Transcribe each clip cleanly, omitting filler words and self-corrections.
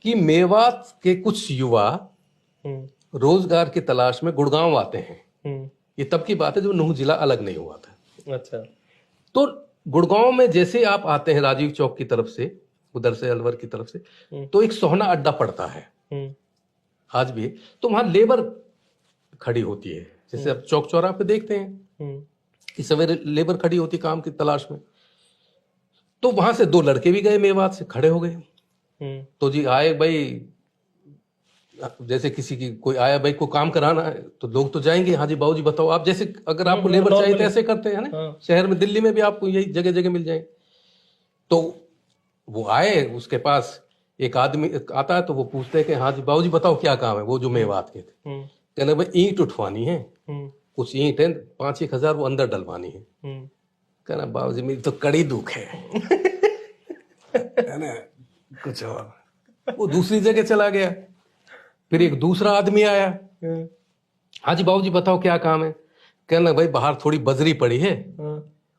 कि मेवात के कुछ युवा हम्म रोजगार की तलाश में गुड़गांव आते हैं। हम्म ये तब की बात है जब नूंह जिला अलग नहीं हुआ था। अच्छा। तो गुड़गांव में जैसे आप आते हैं राजीव चौक की तरफ से, उधर से अलवर की तरफ से, हम्म तो एक सोहना अड्डा पड़ता है हम्म आज भी। तो वहां लेबर खड़ी होती है, जैसे अब चौक चौराहे पे देखते हैं हम्म कि सवेरे लेबर खड़ी होती काम की तलाश में। तो वहां से दो लड़के भी गए, मेवात से खड़े हो गए। तो जी आए भाई, जैसे किसी की कोई आया भाई को काम कराना है तो लोग तो जाएंगे, हाँ जी बाबू जी बताओ आप, जैसे अगर आपको लेबर चाहिए तो normally। ऐसे करते हैं ना। हाँ। शहर में दिल्ली में भी आपको यही जगह जगह मिल जाएंगे। तो वो आए, उसके पास एक आदमी आता है तो वो पूछते हैं कि हाँ जी बाबू जी बताओ क्या काम है। वो जो मेवात के थे, कहने भाई ईंट उठवानी है, कुछ ईंट है 5-1 हजार वो अंदर डलवानी है। कहना बाबू जी मेरी तो कड़ी दुख है ना, कुछ और। वो दूसरी जगह चला गया। फिर एक दूसरा आदमी आया, हाँ जी बाबू जी बताओ क्या काम है। कहना भाई बाहर थोड़ी बजरी पड़ी है,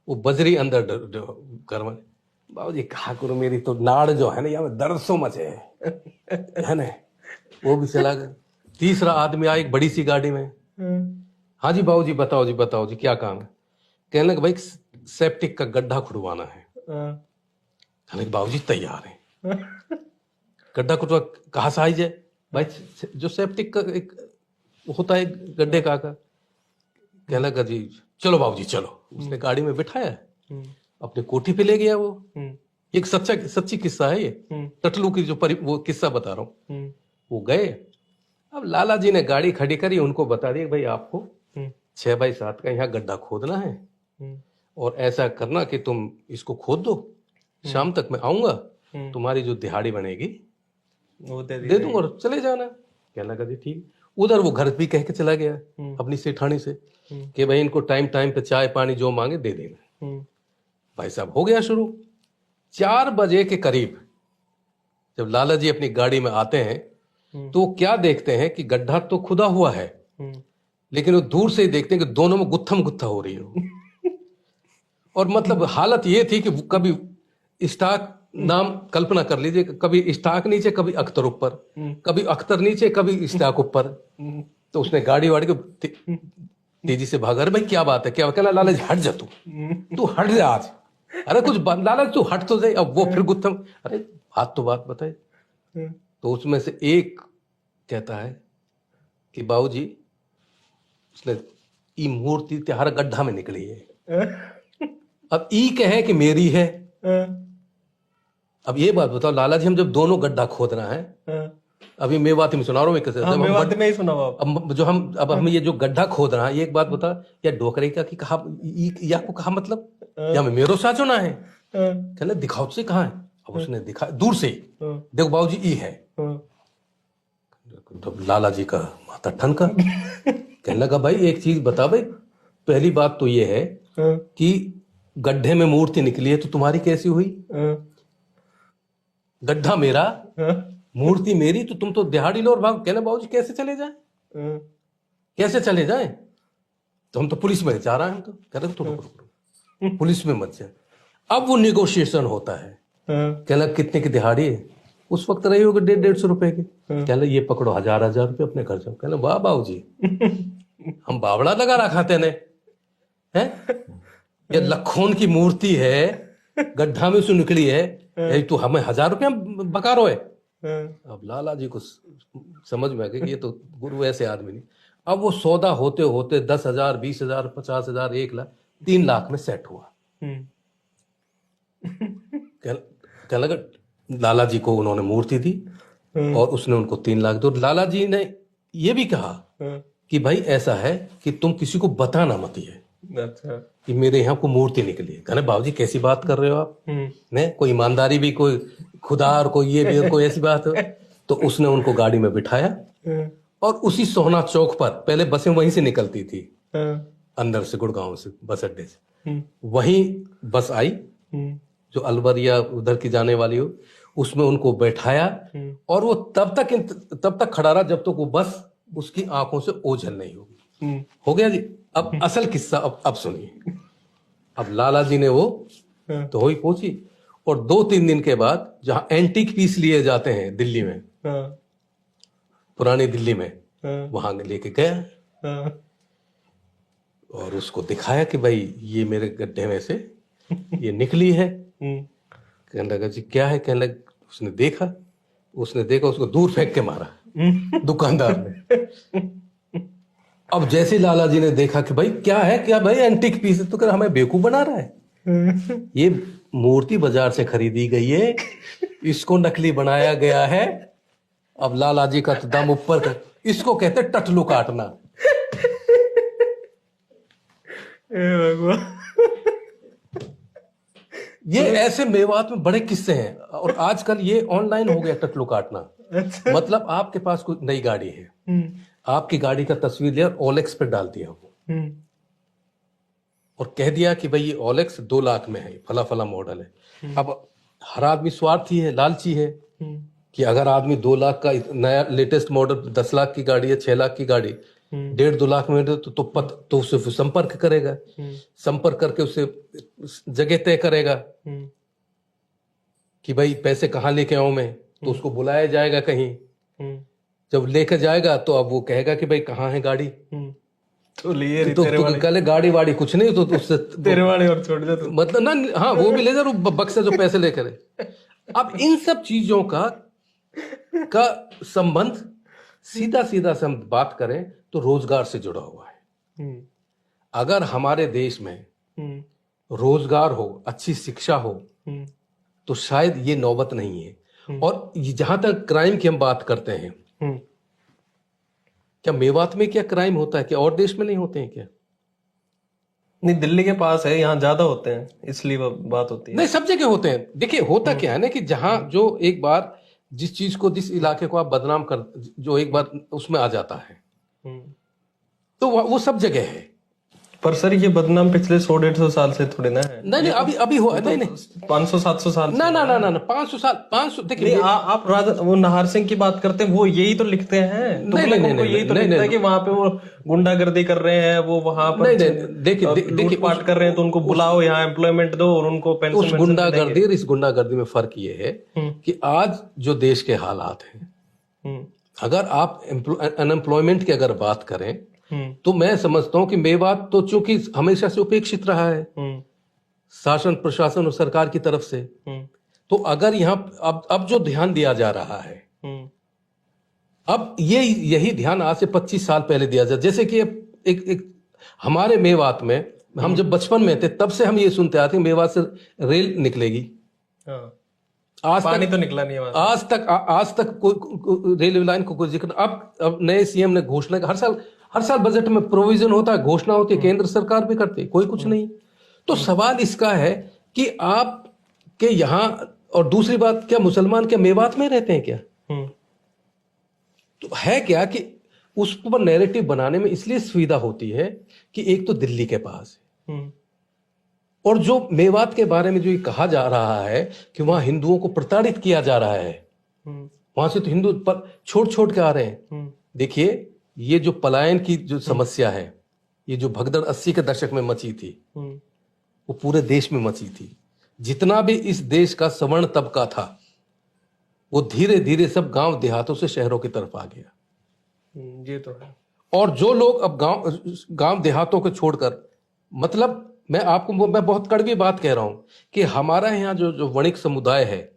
वो बजरी अंदर करवानी। बाबू जी कहा करो, मेरी तो नाड़ जो है ना यहाँ में दर्द सो मचे है ना। वो भी चला गया। तीसरा आदमी आया एक बड़ी सी गाड़ी में, हाँ जी बाबू जी बताओ जी क्या काम है। कहने लगा भाई सेप्टिक का गड्ढा खुदवाना है। कहने बाबू जी तैयार है। गड्ढा खुदवा कहाँ से आई जाए भाई, जो सेप्टिक का एक होता है गड्ढे का आकर। कहने लगा जी चलो बाबू जी चलो। उसने गाड़ी में बिठाया, अपने कोठी पे ले गया। वो एक सच्ची किस्सा है ये, टटलू की जो वो किस्सा बता रहा हूँ। वो गए, अब लाला जी ने गाड़ी खड़ी करी, उनको बता दिया भाई आपको 6x7 का यहाँ गड्ढा खोदना है, और ऐसा करना कि तुम इसको खोद दो, शाम तक मैं आऊंगा, तुम्हारी जो दिहाड़ी बनेगी वो दे दूंगा और चले जाना। कहने लगा जी ठीक। उधर वो घर भी कह के चला गया अपनी सेठानी से कि भाई इनको टाइम टाइम पे चाय पानी जो मांगे दे देना। भाई साहब हो गया शुरू। 4 बजे के करीब जब लाला जी अपनी गाड़ी में आते हैं तो वो क्या देखते हैं कि गड्ढा तो खुदा हुआ है, लेकिन वो दूर से ही देखते हैं कि दोनों में गुत्थम गुत्था हो रही है। और मतलब हालत ये थी कि कभी स्टाक नाम कल्पना कर लीजिए, कभी स्टाक नीचे, कभी अख्तर ऊपर, कभी अख्तर नीचे, कभी स्टाक ऊपर। तो उसने गाड़ी वाड़ी को तेजी से भागा। अरे भाई क्या बात है, क्या कहना लाला जी हट जा, तू हट जा आज। अरे कुछ लाला तू हट तो जाए। अब वो फिर गुत्थम, अरे बात तो बात बताए। तो उसमें से एक कहता है कि बाबू जी उसने ई मूर्ति त्यार गड्ढा में निकली है। अब ई कहे कि मेरी है। अब ये बात बताओ लाला जी, हम जब दोनों गड्ढा खोद रहा है, अभी मेवाती में सुना रहा हूँ कैसे, मेवाती में ही सुना अब जो हम ये जो गड्ढा खोद रहा है, ये एक बात बता, या डोकरे का की कहा या को कहा मतलब, या में मेरो साचो ना है। कहले दिखाओ से कहाँ है। अब उसने दिखा दूर से, देखो बाबू जी ई है। तो लाला जी का माथा ठनका। कहने लगा भाई एक चीज बता भाई, पहली बात तो ये है कि गड्ढे में मूर्ति निकली है तो तुम्हारी कैसी हुई। गड्ढा मेरा, मूर्ति मेरी, तो तुम तो दिहाड़ी लो और भाग। कहना बाबू जी कैसे चले जाए, कैसे चले जाए, तो हम तो पुलिस में जा रहे हैं। हम तो कह रहे तो रुको, पुलिस में मत जाए। अब वो निगोशिएशन होता है। कहना कितने की दिहाड़ी है, उस वक्त रही होगी 150-150 रुपए की। कहना ये पकड़ो 1000-1000 रुपये अपने घर जाओ। कहना वाह बाबू जी, हम बावड़ा लगा रखा तेने हैं। ये लखोन की मूर्ति है, गड्ढा में से निकली है, तू हमें 1000 रुपया बका रो है। अब लाला जी को समझ में आ गया कि ये तो गुरु ऐसे आदमी नहीं। अब वो सौदा होते होते 10,000, 20,000, 50,000, 1 लाख, 3 लाख में सेट हुआ। क्या लगा, लाला जी को उन्होंने मूर्ति दी और उसने उनको 3 लाख दो। लाला जी ने ये भी कहा कि भाई ऐसा है कि तुम किसी को बताना मत ये कि मेरे यहाँ को मूर्ति निकली है। कहने बाबूजी कैसी बात कर रहे हो आप, ने कोई ईमानदारी भी, कोई खुदा और कोई ये भी, और कोई ऐसी बात हो। तो उसने उनको गाड़ी में बिठाया और उसी सोहना चौक पर, पहले बसें वहीं से निकलती थी अंदर से, गुड़गांव से बस अड्डे से, वहीं बस आई जो अलवर या उधर की जाने वाली हो, उसमें उनको बैठाया और वो तब तक खड़ा रहा जब तक वो बस उसकी आंखों से ओझल नहीं होगी। हो गया जी। अब असल किस्सा अब सुनिए। अब लाला जी ने वो तो हुई पहुंची, और 2-3 दिन के बाद जहां एंटीक पीस लिए जाते हैं दिल्ली में, हाँ पुरानी दिल्ली में, हाँ वहां लेके गया हाँ और उसको दिखाया कि भाई ये मेरे गड्ढे में से ये निकली है। कहने लगा जी क्या है? कहने लगा, उसने देखा उसको दूर फेंक के मारा दुकानदार ने। अब जैसे लाला जी ने देखा कि भाई क्या है, क्या भाई एंटीक पीस है, तो कह हमें बेवकूफ बना रहा है, ये मूर्ति बाजार से खरीदी गई है, इसको नकली बनाया गया है। अब लाला जी का तो दम ऊपर कर, इसको कहते टटलू काटना। भगवान। ये ऐसे मेवात में बड़े किस्से हैं। और आजकल ये ऑनलाइन हो गया टटलू काटना। अच्छा। मतलब आपके पास कोई नई गाड़ी है, आपकी गाड़ी का तस्वीर लिया और ओलेक्स पे डाल दिया वो, और कह दिया कि भाई ये ओलेक्स 2 लाख में है, फला फला मॉडल है। अब हर आदमी स्वार्थी है, लालची है कि अगर आदमी 2 लाख का नया लेटेस्ट मॉडल, 10 लाख की गाड़ी है, 6 लाख की गाड़ी 1.5-2 लाख में तो उससे संपर्क करेगा, संपर्क करके उससे जगह तय करेगा कि भाई पैसे कहाँ लेके आऊं मैं, तो उसको बुलाया जाएगा कहीं। जब लेकर जाएगा तो अब वो कहेगा कि भाई कहाँ है गाड़ी, तो लिए तो कल गाड़ी वाड़ी कुछ नहीं, तो उससे तेरे वाले और छोड़ दे तो। मतलब ना, हाँ वो भी ले जा, बक्से जो पैसे लेकर है। अब इन सब चीजों का संबंध सीधा सीधा से हम बात करें तो रोजगार से जुड़ा हुआ है। अगर हमारे देश में रोजगार हो, अच्छी शिक्षा हो, तो शायद ये नौबत नहीं है। और जहां तक क्राइम की हम बात करते हैं, क्या मेवात में क्या क्राइम होता है, क्या और देश में नहीं होते हैं क्या? नहीं, दिल्ली के पास है, यहाँ ज्यादा होते हैं, इसलिए वो बात होती है। नहीं, सब जगह होते हैं। देखिए होता क्या है ना कि जहां जो एक बार जिस चीज को, जिस इलाके को आप बदनाम कर, जो एक बार उसमें आ जाता है, तो वो सब जगह है। पर सर ये बदनाम पिछले 100-150 साल से थोड़े ना है। नहीं अभी हुआ नहीं 500-700 साल ना 500 साल 500। देखिए आप वो नाहर सिंह की बात करते हैं, वो यही तो लिखते हैं, यही तो लिखता है कि वहां पे वो गुंडागर्दी कर रहे हैं, वो वहां पर देखिए पाट कर रहे हैं, तो उनको बुलाओ यहाँ, एम्प्लॉयमेंट दो और उनको पेंशन। उस गुंडागर्दी और इस गुंडागर्दी में फर्क ये है कि आज जो देश के हालात हैं, अगर आप अनएम्प्लॉयमेंट की अगर बात करें तो मैं समझता हूं कि मेवात तो चूंकि हमेशा से उपेक्षित रहा है शासन प्रशासन और सरकार की तरफ से, तो अगर यहाँ अब जो ध्यान दिया जा रहा है, अब यही ध्यान आज से 25 साल पहले दिया जाए। जैसे कि एक हमारे मेवात में, हम जब बचपन में थे तब से हम ये सुनते आते हैं मेवात से रेल निकलेगी। आज पानी तो निकला नहीं है, आज तक कोई रेलवे लाइन को कोई जिक्र। अब नए सीएम ने घोषणा, हर साल बजट में प्रोविजन होता है, घोषणा होती है, केंद्र सरकार भी करती है, कोई कुछ नहीं। तो सवाल इसका है कि आप के यहाँ, और दूसरी बात, क्या मुसलमान क्या मेवात में रहते हैं क्या? तो है क्या कि उस पर नैरेटिव बनाने में इसलिए सुविधा होती है कि एक तो दिल्ली के पास है, और जो मेवात के बारे में जो ये कहा जा रहा है कि वहां हिंदुओं को प्रताड़ित किया जा रहा है, वहां से तो हिंदू पर छोड़ के आ रहे हैं। देखिए ये जो पलायन की जो समस्या है, ये जो भगदड़ 80 के दशक में मची थी, वो पूरे देश में मची थी। जितना भी इस देश का सवर्ण तबका था, वो धीरे धीरे सब गांव देहातों से शहरों की तरफ आ गया। ये तो है। और जो लोग अब गांव देहातों को छोड़कर, मतलब मैं बहुत कड़वी बात कह रहा हूं कि हमारा यहाँ जो वणिक समुदाय है,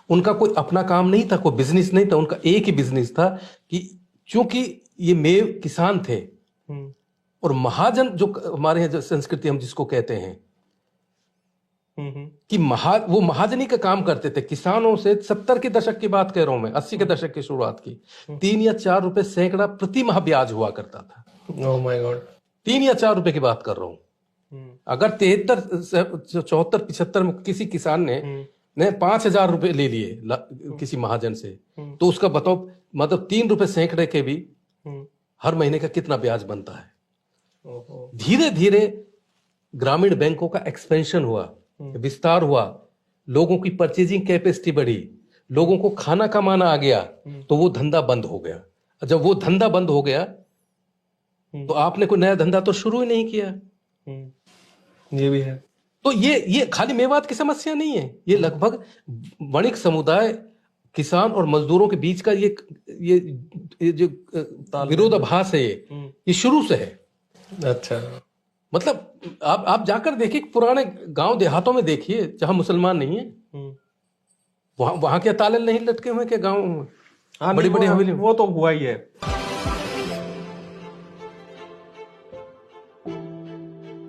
उनका कोई अपना काम नहीं था, कोई बिजनेस नहीं था, उनका एक ही बिजनेस था कि चूंकि ये मेव किसान थे, और महाजन जो हमारे यहाँ संस्कृति हम जिसको कहते हैं कि वो महाजनी का काम करते थे किसानों से। 70 के दशक की बात कह रहा हूं मैं, 80 के दशक की शुरुआत की। 3 या 4 रुपए सैकड़ा प्रति माह ब्याज हुआ करता था। ओह माय गॉड, 3 या 4 रुपए की बात कर रहा हूं। अगर 73, 74, 75 में किसी किसान ने 5,000 रुपए ले लिए किसी महाजन से, तो उसका बताओ, मतलब 3 रुपए सैकड़े के भी हर महीने का कितना ब्याज बनता है। धीरे धीरे ग्रामीण बैंकों का एक्सपेंशन हुआ, विस्तार हुआ, लोगों की परचेजिंग कैपेसिटी बढ़ी, लोगों को खाना कमाना आ गया, तो वो धंधा बंद हो गया। जब वो धंधा बंद हो गया तो आपने कोई नया धंधा तो शुरू ही नहीं किया। ये भी है। तो ये खाली मेवात की समस्या नहीं है, ये लगभग वणिक समुदाय किसान और मजदूरों के बीच का ये जो विरोधाभास है ये शुरू से है। अच्छा, मतलब आप जाकर देखिए पुराने गांव देहातों में देखिए जहां मुसलमान नहीं है, वहां क्या ताले नहीं लटके हुए क्या गांव में? हाँ, बड़ी बड़ी हवेली, वो तो हुआ ही है।